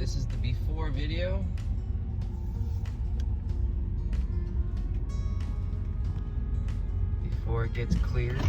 this is the before video. Before it gets cleared.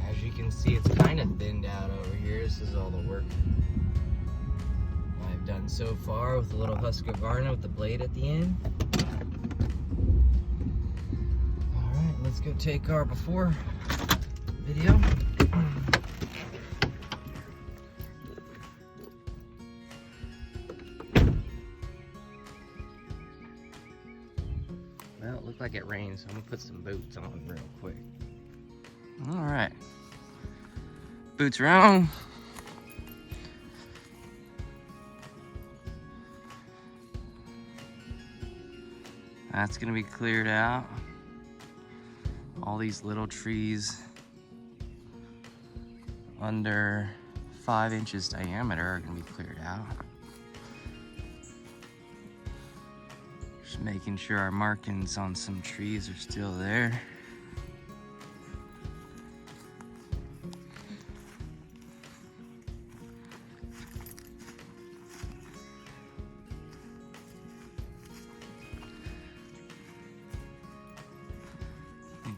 As you can see, it's kind of thinned out over here. This is all the work I've done so far with the little Husqvarna with the blade at the end. Alright, let's go take our before video. Well, it looked like it rained, so I'm gonna put some boots on real quick. Alright. Boots are on. That's gonna be cleared out. All these little trees under 5 inches diameter are gonna be cleared out. Just making sure our markings on some trees are still there.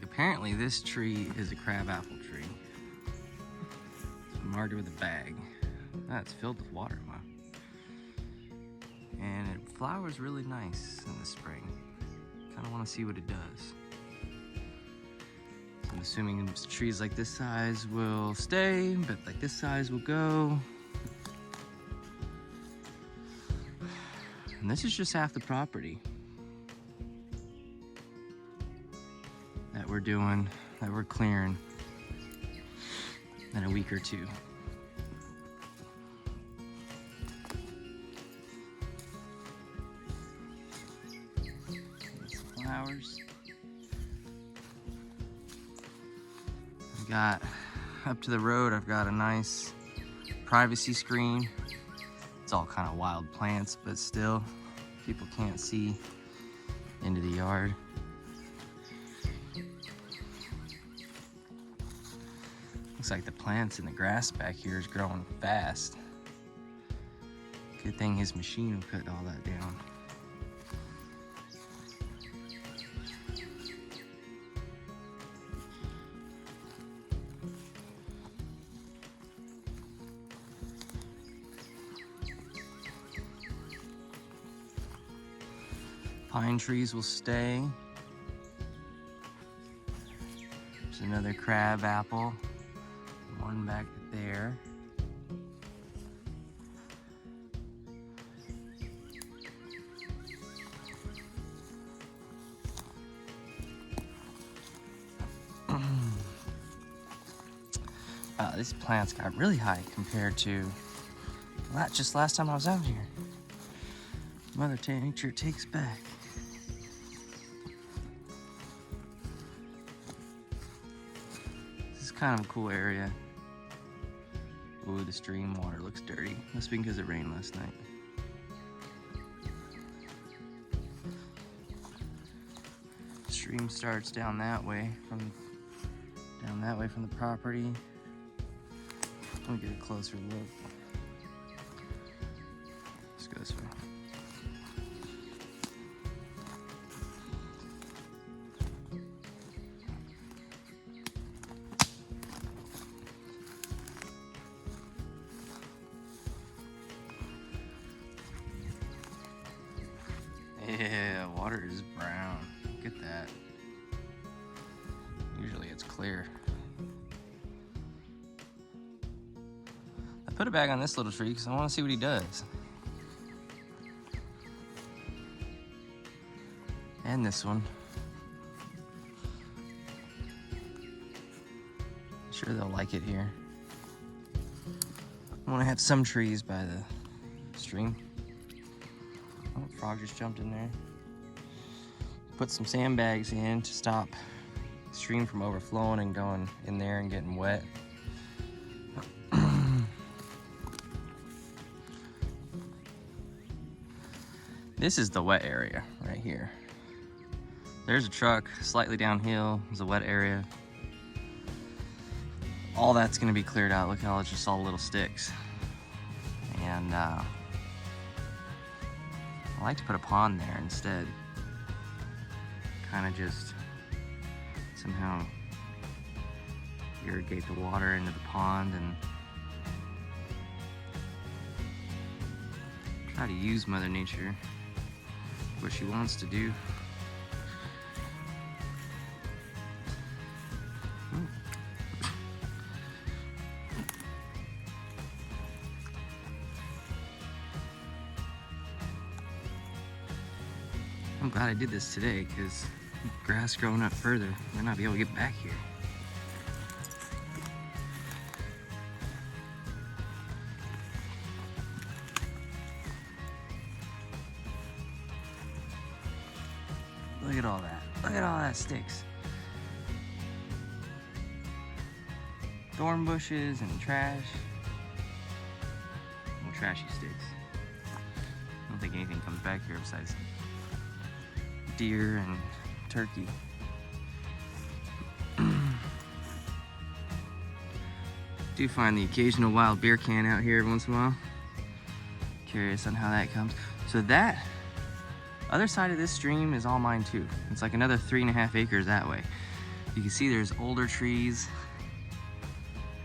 Apparently this tree is a crabapple tree. It's marked with a bag. That's filled with water, wow. And it flowers really nice in the spring. Kind of want to see what it does. So I'm assuming trees like this size will stay, but like this size will go. And this is just half the property that we're clearing in a week or two. These flowers. I've got up to the road, I've got a nice privacy screen. It's all kind of wild plants, but still, people can't see into the yard. Looks like the plants and the grass back here is growing fast. Good thing his machine will cut all that down. Pine trees will stay. There's another crab apple. One back there. These plants got really high compared to just last time I was out here. Mother Nature takes back. This is kind of a cool area. Ooh, the stream water looks dirty. Must be because it rained last night. Stream starts down that way from the property. Let me get a closer look. Let's go this way. Yeah, water is brown. Look at that. Usually it's clear. I put a bag on this little tree because I want to see what he does. And this one. I'm sure they'll like it here. I want to have some trees by the stream. Oh, frog just jumped in there. Put some sandbags in to stop the stream from overflowing and going in there and getting wet. This is the wet area right here. There's a truck slightly downhill. There's a wet area. All that's gonna be cleared out. Look how it's just all little sticks. And I like to put a pond there instead. Kind of just somehow irrigate the water into the pond and try to use Mother Nature, what she wants to do. I'm glad I did this today, because grass growing up further, I might not be able to get back here. Look at all that. Look at all that sticks. Thorn bushes and trash. And trashy sticks. I don't think anything comes back here besides deer and turkey. Do find the occasional wild beer can out here every once in a while. Curious on how that comes. So that other side of this stream is all mine too. It's like another 3.5 acres that way. You can see there's older trees,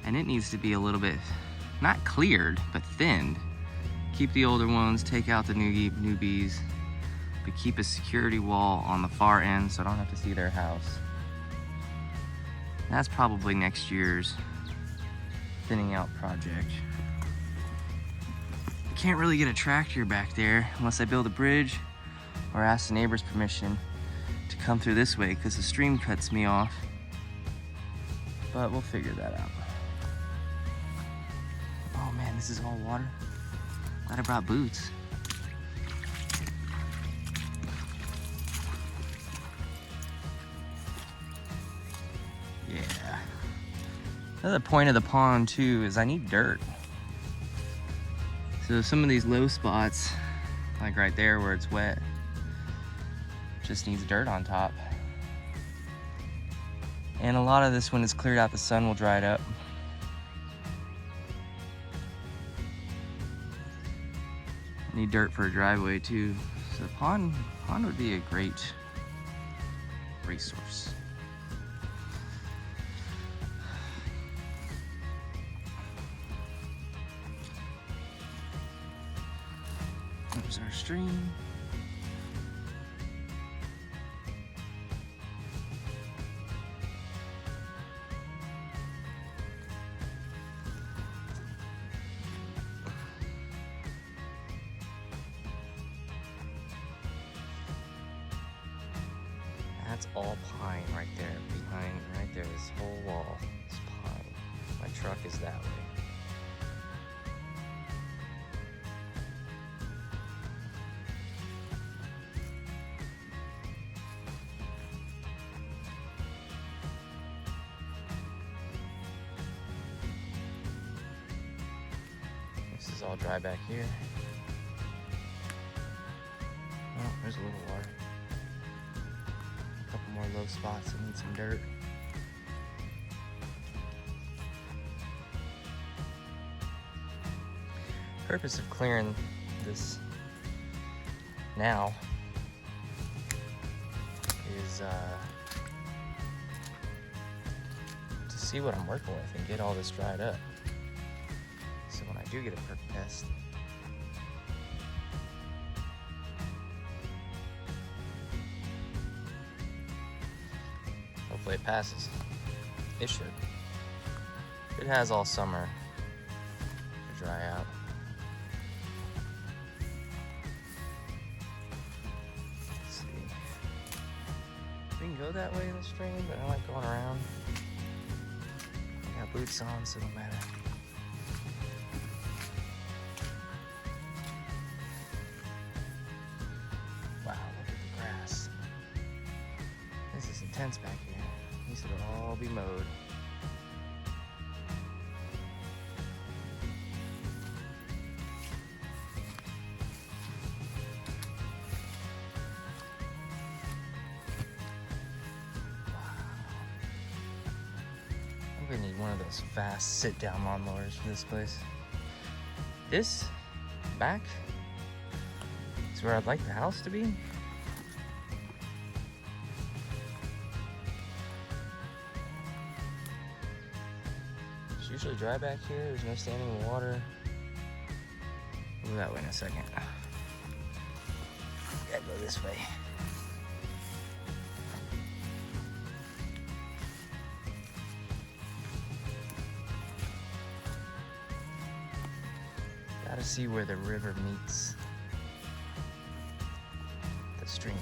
and it needs to be a little bit, not cleared, but thinned. Keep the older ones, take out the newbies, but keep a security wall on the far end so I don't have to see their house. That's probably next year's thinning out project. Can't really get a tractor back there unless I build a bridge or ask the neighbor's permission to come through this way, because the stream cuts me off. But we'll figure that out. Oh man, this is all water. Glad I brought boots. Yeah. Another point of the pond too is I need dirt. So some of these low spots, like right there where it's wet, just needs dirt on top. And a lot of this, when it's cleared out, the sun will dry it up. Need dirt for a driveway too. So the pond would be a great resource. There's our stream. That's all pine right there. Behind, right there, this whole wall is pine. My truck is that way. This is all dry back here. Oh, there's a little water. A couple more low spots that need some dirt. Purpose of clearing this now is to see what I'm working with and get all this dried up. So when I do get a perk test, hopefully it passes. It should. It has all summer to dry out. Let's see. We can go that way in the stream, but I like going around. I got boots on, so it don't matter. Wow, look at the grass. This is intense back here. These would all be mowed. I'm gonna need one of those fast sit-down lawnmowers for this place. This back is where I'd like the house to be. It's usually dry back here. There's no standing water. We'll go that way in a second. Gotta go this way. Gotta see where the river meets the stream.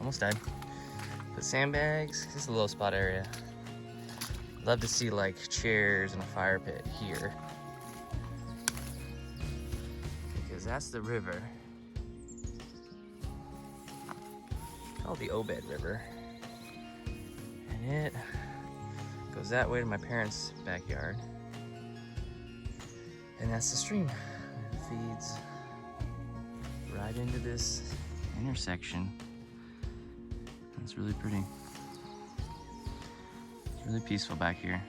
Almost died. Put sandbags. This is a low spot area. Love to see like chairs and a fire pit here, because that's the river. It's called the Obed River, and it goes that way to my parents' backyard, and that's the stream. It feeds right into this intersection. It's really pretty. It's really peaceful back here.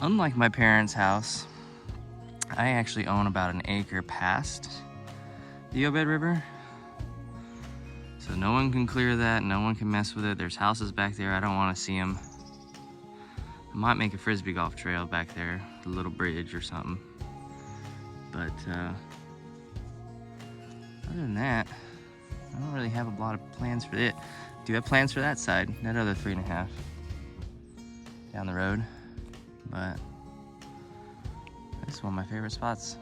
Unlike my parents' house, I actually own about an acre past the Obed River. So no one can clear that, no one can mess with it. There's houses back there, I don't want to see them. I might make a frisbee golf trail back there, a little bridge or something. But other than that, I don't really have a lot of plans for it. Do have plans for that side, that other 3.5 down the road. But this is one of my favorite spots.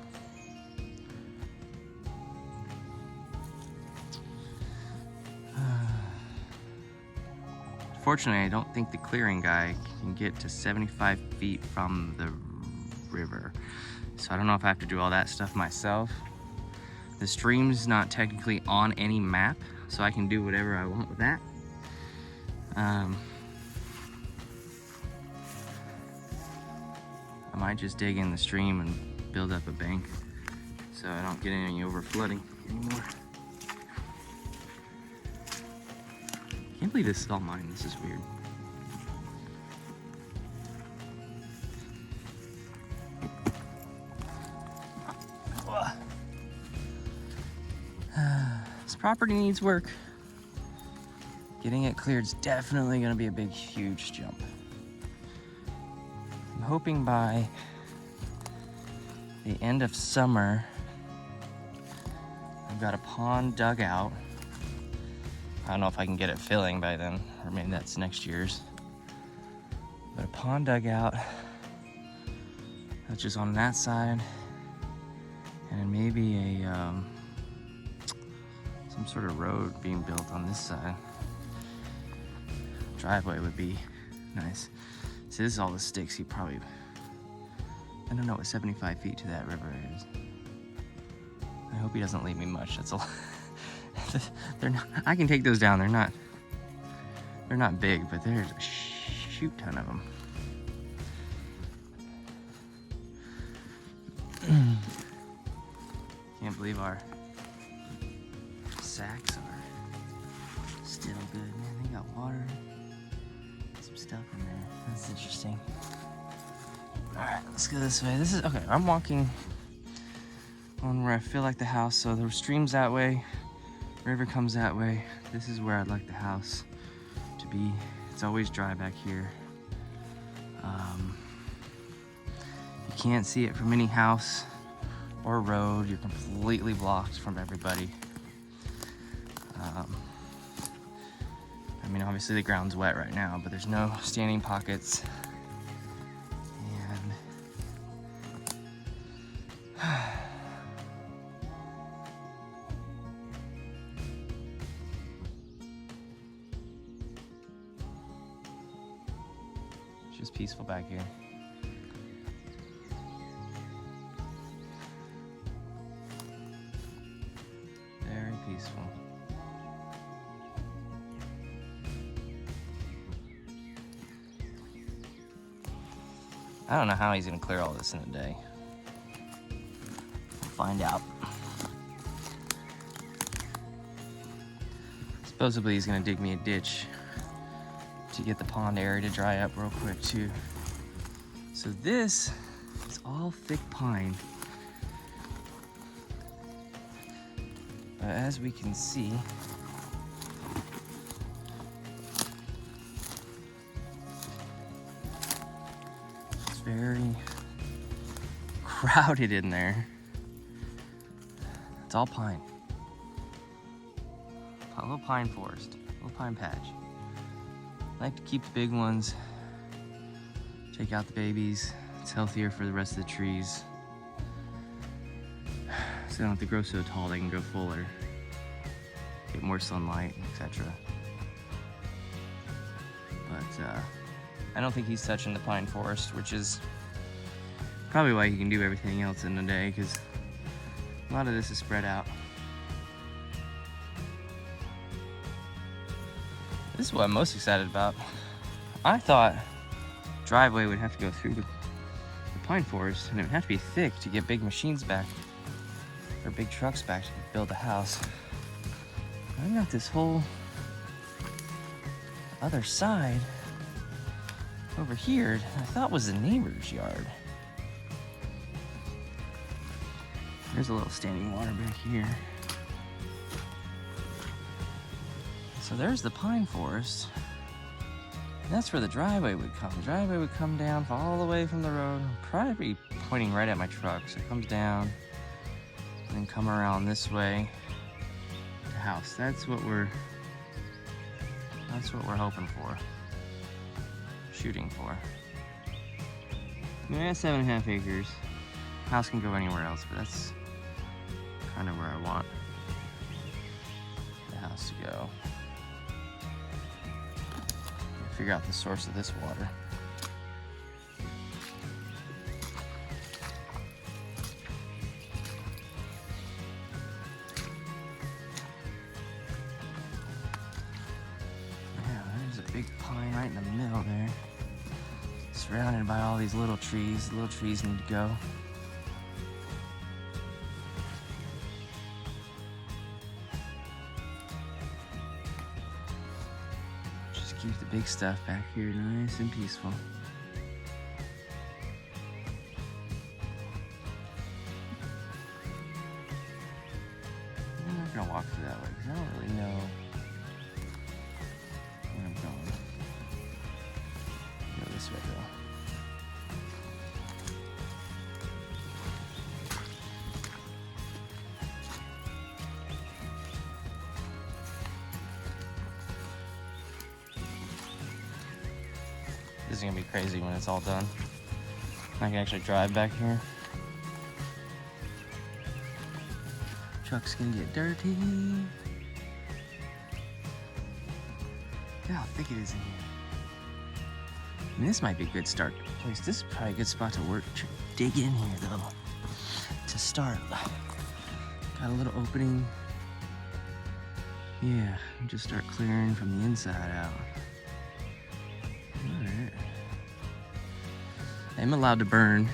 Fortunately, I don't think the clearing guy can get to 75 feet from the river. So I don't know if I have to do all that stuff myself. The stream's not technically on any map, so I can do whatever I want with that. I might just dig in the stream and build up a bank so I don't get any over flooding anymore. Can't believe this is all mine. This is weird. This property needs work. Getting it cleared is definitely going to be a big, huge jump. I'm hoping by the end of summer, I've got a pond dug out. I don't know if I can get it filling by then, or maybe that's next year's. But a pond dug out, that's just on that side, and maybe a some sort of road being built on this side. Driveway would be nice. So this is all the sticks he probably, I don't know what 75 feet to that river is. I hope he doesn't leave me much. That's a lot. They're not, I can take those down. They're not big, but there's a shoot ton of them. Can't believe our sacks are still good, man. They got water, some stuff in there. That's interesting. All right, let's go this way. This is okay. I'm walking on where I feel like the house. So the stream's that way. River comes that way. This is where I'd like the house to be. It's always dry back here. You can't see it from any house or road. You're completely blocked from everybody. I mean, obviously the ground's wet right now, but there's no standing pockets. And it's just peaceful back here. peaceful. I don't know how he's gonna clear all this in a day. We'll find out. Supposedly he's gonna dig me a ditch to get the pond area to dry up real quick too. So this is all thick pine. But as we can see, it's very crowded in there. It's all pine. A little pine forest, a little pine patch. I like to keep the big ones, take out the babies. It's healthier for the rest of the trees. So they don't have to grow so tall, they can grow fuller, get more sunlight, etc. But I don't think he's touching the pine forest, which is probably why he can do everything else in a day, because a lot of this is spread out. This is what I'm most excited about. I thought driveway would have to go through the pine forest, and it would have to be thick to get big machines back, or big trucks back to build a house. I got this whole other side over here I thought was the neighbor's yard. There's a little standing water back here. So there's the pine forest. That's where the driveway would come. The driveway would come down all the way from the road, probably pointing right at my truck. So it comes down and then come around this way to the house. That's what we're hoping for, shooting for. I mean, that's 7.5 acres. House can go anywhere else, but that's kind of where I want the house to go. Figure out the source of this water. Yeah, there's a big pine right in the middle there, surrounded by all these little trees. The little trees need to go. Keep the big stuff back here nice and peaceful. I'm not gonna walk through that way because I don't really know where I'm going. Go this way though. This is gonna be crazy when it's all done. I can actually drive back here. Truck's gonna get dirty. Look how thick it is in here. I mean, this might be a good start place. This is probably a good spot to work, to dig in here though, to start. Got a little opening. Yeah, just start clearing from the inside out. Alright. I'm allowed to burn,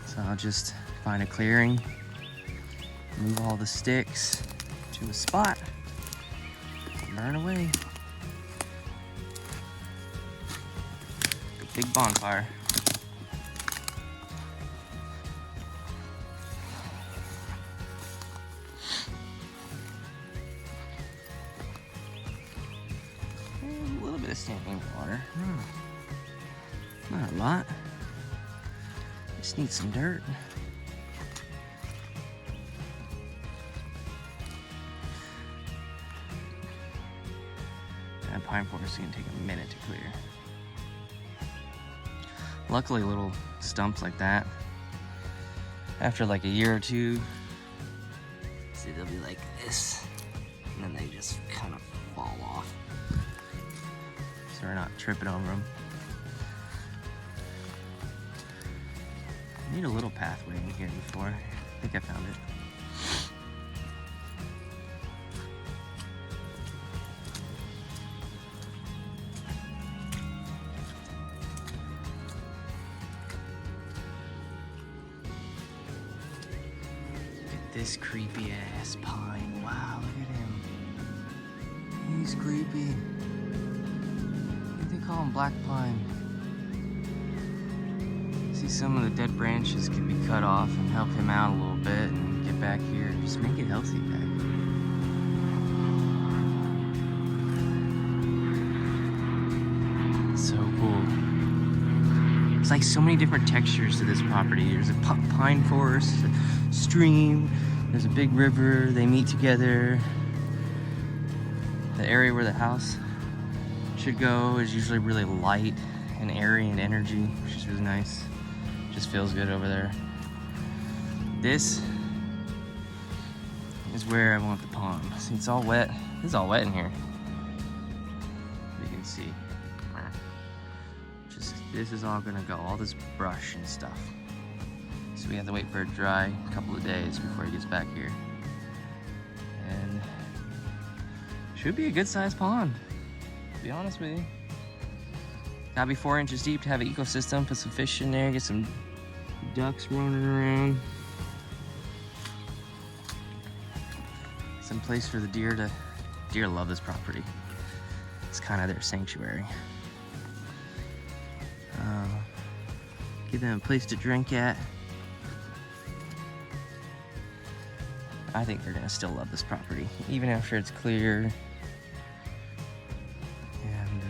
so I'll just find a clearing, move all the sticks to a spot, burn away. A big bonfire. And a little bit of standing water. Not a lot. Just need some dirt. That pine forest is gonna take a minute to clear. Luckily, little stumps like that, after like a year or two, see, they'll be like this, and then they just kind of fall off. So we're not tripping over them. I need a little pathway in here before. I think I found it. this creepy ass pine. Wow, look at him. He's creepy. I think they call him black pine. See, some of the dead branches could be cut off and help him out a little bit and get back here. Just make it healthy back here. So cool. It's like so many different textures to this property. There's a pine forest, a stream, there's a big river, they meet together. The area where the house should go is usually really light and airy and energy, which is really nice. Just feels good over there. This is where I want the pond. See, it's all wet. It's all wet in here. You can see. This is all gonna go, all this brush and stuff. So we have to wait for it to dry a couple of days before he gets back here. And should be a good sized pond, to be honest with you. Gotta be 4 inches deep to have an ecosystem, put some fish in there, get some ducks running around. Some place for the deer love this property. It's kind of their sanctuary. Give them a place to drink at. I think they're gonna still love this property, even after it's clear. And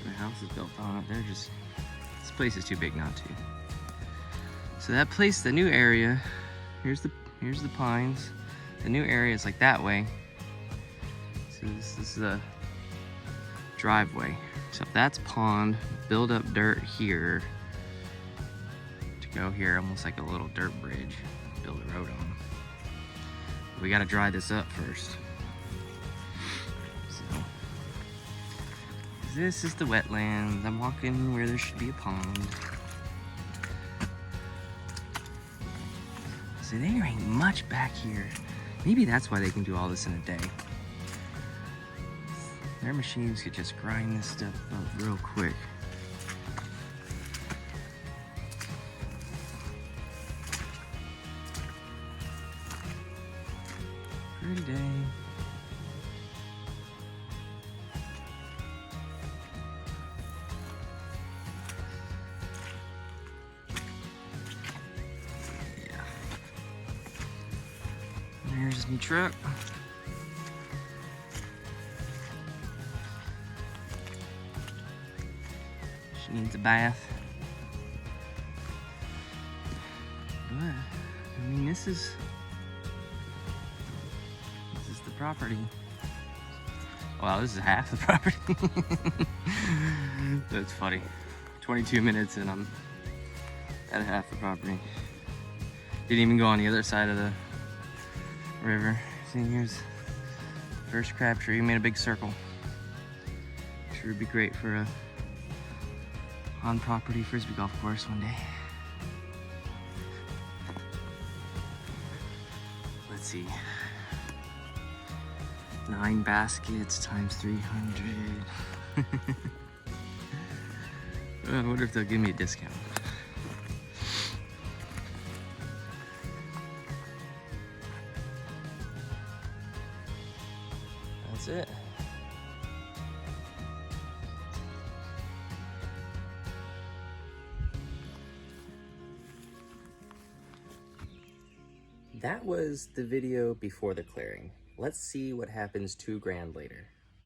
the house is built on it. They're just, this place is too big not to. So that place, the new area, here's the pines. The new area is like that way. So this is the driveway. So that's pond, build up dirt here to go here, almost like a little dirt bridge, build a road on. We gotta dry this up first. So this is the wetlands. I'm walking where there should be a pond. So there ain't much back here. Maybe that's why they can do all this in a day. Their machines could just grind this stuff up real quick. Pretty day. Yeah. There's my truck. Needs a bath. But I mean, this is the property. Wow, this is half the property. That's funny. 22 minutes and I'm at half the property. Didn't even go on the other side of the river. See, here's the first crab tree. Made a big circle. Sure would be great for a on-property frisbee golf course one day. Let's see. 9 baskets times 300. I wonder if they'll give me a discount. That's it. That was the video before the clearing. Let's see what happens $2 grand later.